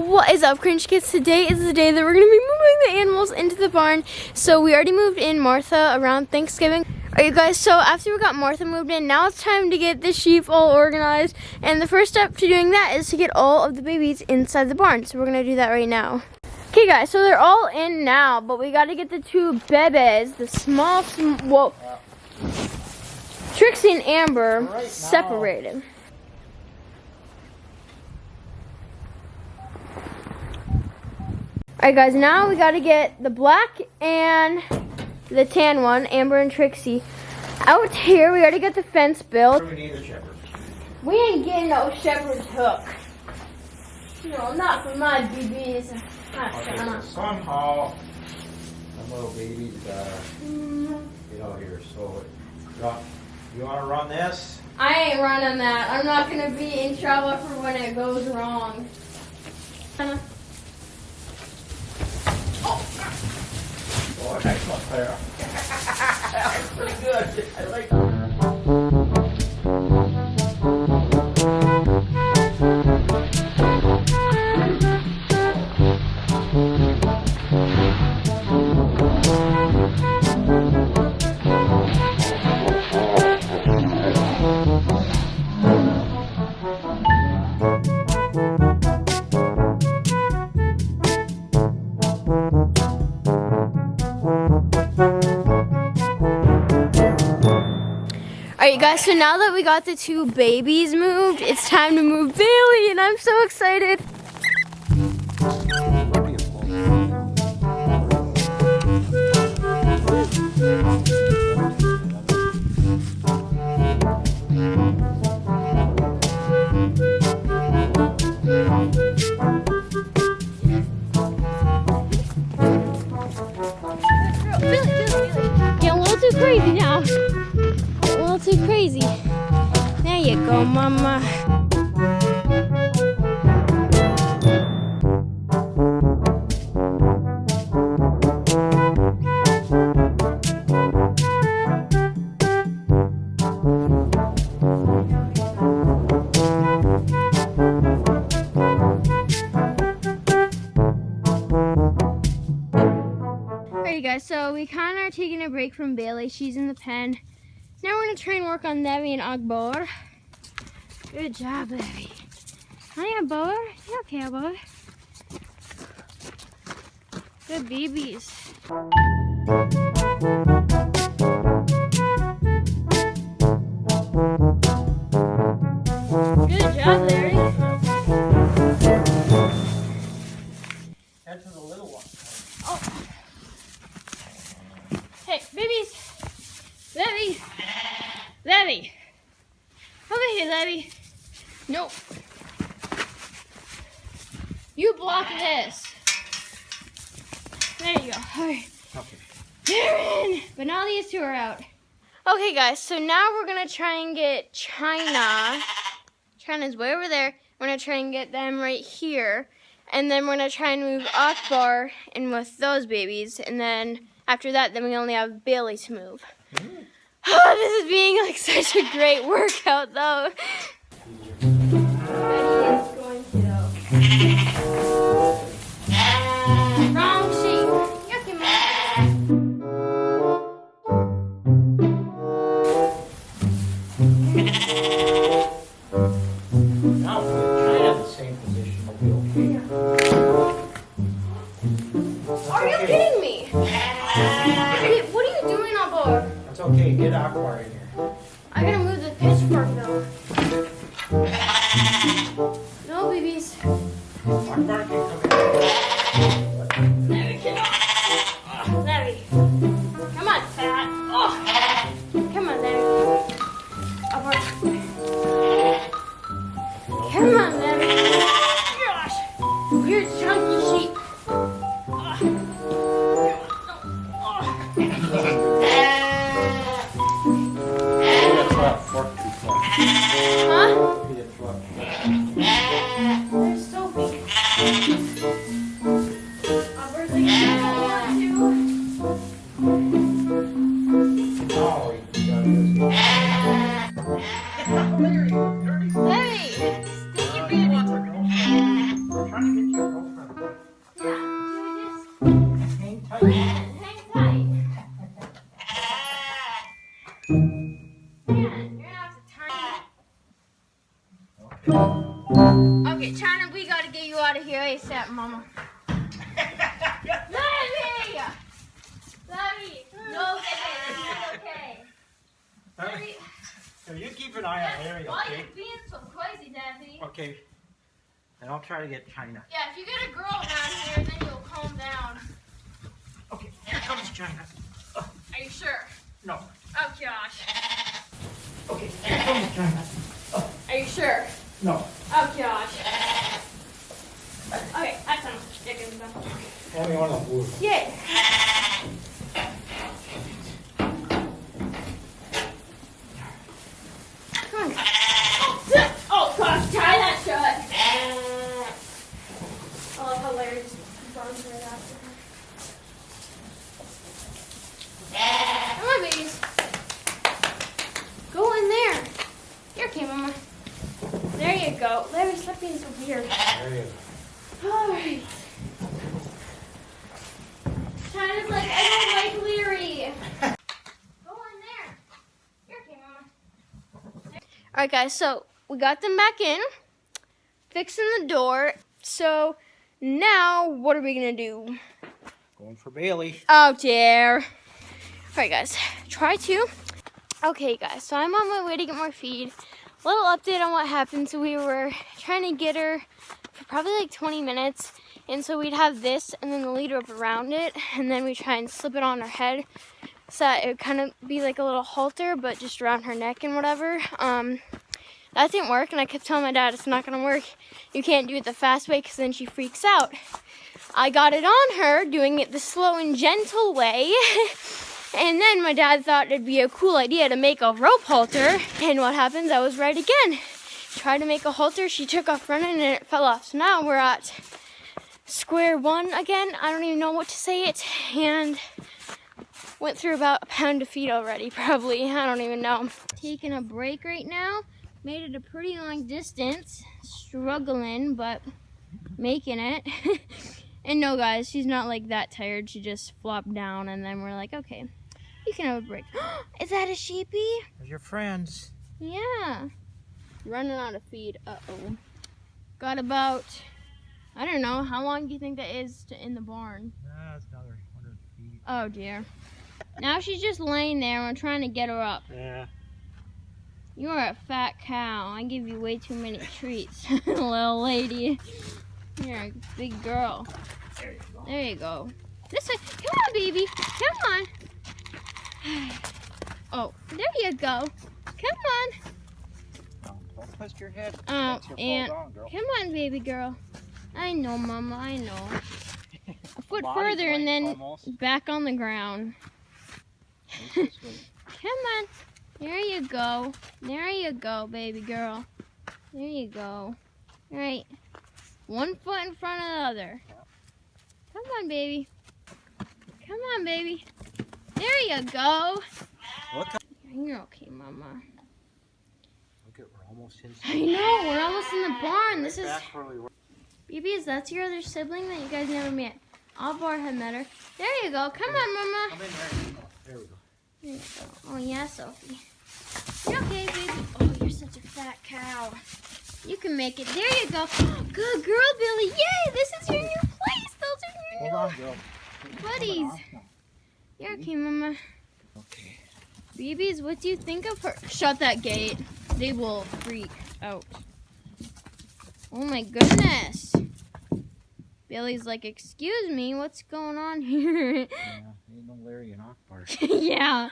What is up, Cringe Kids? Today is the day that we're going to be moving the animals into the barn. So we already moved in Martha around Thanksgiving. Alright you guys, so after we got Martha moved in, now it's time to get the sheep all organized. And the first step to doing that is to get all of the babies inside the barn. So we're going to do that right now. Okay guys, so they're all in now, but we got to get the two bebes, the small, whoa, Trixie and Amber, right separated. Alright guys, now we gotta get the black and the tan one, Amber and Trixie, out here. We gotta get the fence built. We need a shepherd. We ain't getting no shepherd's hook. No, not for my BBs. Okay, somehow, them little babies gotta get out here. So, you wanna run this? I ain't running that. I'm not gonna be in trouble for when it goes wrong. Oh, nice one, Clara. That was pretty good. I like that. Alright guys, so now that we got the two babies moved, it's time to move Bailey, and I'm so excited. Get a little too crazy now. Too crazy. There you go, Mama. Alrighty guys, so we kind of are taking a break from Bailey. She's in the pen. Now we're going to try and work on Nevi and Akbar. Good job, Nevi. Hi, Akbar. You okay, Akbar? Good babies. Good job, Larry. Head to the little one. Oh. Hey, babies. Levy! Levy! Over here, Levy. No. You block this. There you go. Alright. Okay. They're in. But now these two are out. Okay, guys. So now we're going to try and get China. China's way over there. We're going to try and get them right here. And then we're going to try and move Akbar in with those babies. And then after that, then we only have Bailey to move. Oh, this is being like such a great workout, though. Wrong sheep. Yucky man. Now, if we try in the same position, we'll be okay. Are you kidding me? What are you doing, Akbar? That's okay. Get Akbar in here. I gotta move the pitchfork though. No, babies. Akbar can come in. Larry. Come on, fat. Oh. Come on, Larry. Akbar. Come on, Larry. Gosh. You're a chunky sheep. Huh? They're so big. Akbar's like, I don't want to. Hey! Stinky baby! We're trying to get you Hang tight. Hang tight. Okay, China, we gotta get you out of here ASAP, Mama. Levy! Levy! No, it's not okay. Levy. So you keep an eye on Harry, Why are okay? you being so crazy, Daddy? Okay. And I'll try to get China. Yeah, if you get a girl around here, then you'll calm down. Okay, here comes China. Are you sure? No. Oh, gosh. Okay, here comes China. Are you sure? No. Oh, gosh. Okay, that's enough. There goes that. Only one of blue. Yay. Come on. Oh, gosh, tie that shut. I love how Larry just burns right after her. Come on, babies. Go in there. Here, okay, Mama. There you go. Larry, stop being so weird. There you go. Alright. China's like, I don't like Leary. Go in there. Here, okay, Mama. Alright, guys, so we got them back in, fixing the door. So now, what are we gonna do? Going for Bailey. Oh, dear. Alright, guys, try to. Okay, guys, so I'm on my way to get more feed. Little update on what happened. So we were trying to get her for probably like 20 minutes. And so we'd have this and then the lead rope around it. And then we try and slip it on her head so that it would kind of be like a little halter, but just around her neck and whatever. That didn't work. And I kept telling my dad, it's not going to work. You can't do it the fast way because then she freaks out. I got it on her, doing it the slow and gentle way. And then my dad thought it'd be a cool idea to make a rope halter. And what happens? I was right again. Tried to make a halter. She took off running and it fell off. So now we're at square one again. I don't even know what to say it. And went through about a pound of feed already, probably. I don't even know. Taking a break right now. Made it a pretty long distance. Struggling, but making it. And no, guys, she's not like that tired. She just flopped down and then we're like, okay. You can have a break. Is that a sheepy? They're your friends. Yeah. Running out of feed. Uh-oh. Got about, I don't know, how long do you think that is in the barn? That's another 100 feet. Oh, dear. Now she's just laying there and we're trying to get her up. Yeah. You are a fat cow. I give you way too many treats, little lady. You're a big girl. There you go. There you go. This way. Come on, baby. Come on. Oh, there you go. Come on. Don't twist your head. Oh, That's your and fall down, girl. come on, baby girl. I know, Mama. I know. A foot Body further and then almost. back on the ground. This way. Come on. There you go. There you go, baby girl. There you go. All right. One foot in front of the other. Come on, baby. Come on, baby. There you go. Look, You're okay, Mama. we're almost inside. I know. We're almost in the barn. This Right is... back where we were. Baby, is that your other sibling that you guys never met? Akbar had met her. There you go. Come on, Mama. Come in there. Oh, there we go. There you go. Oh, yeah, Sophie. You're okay, baby. Oh, you're such a fat cow. You can make it. There you go. Good girl, Billy. Yay, this is your new place. Those are your Hold new on, girl. buddies. You're okay, Mama. Okay. Babies, what do you think of her? Shut that gate. They will freak out. Oh, my goodness. Billy's like, excuse me, what's going on here? Yeah, ain't no Larry and Akbar. Yeah.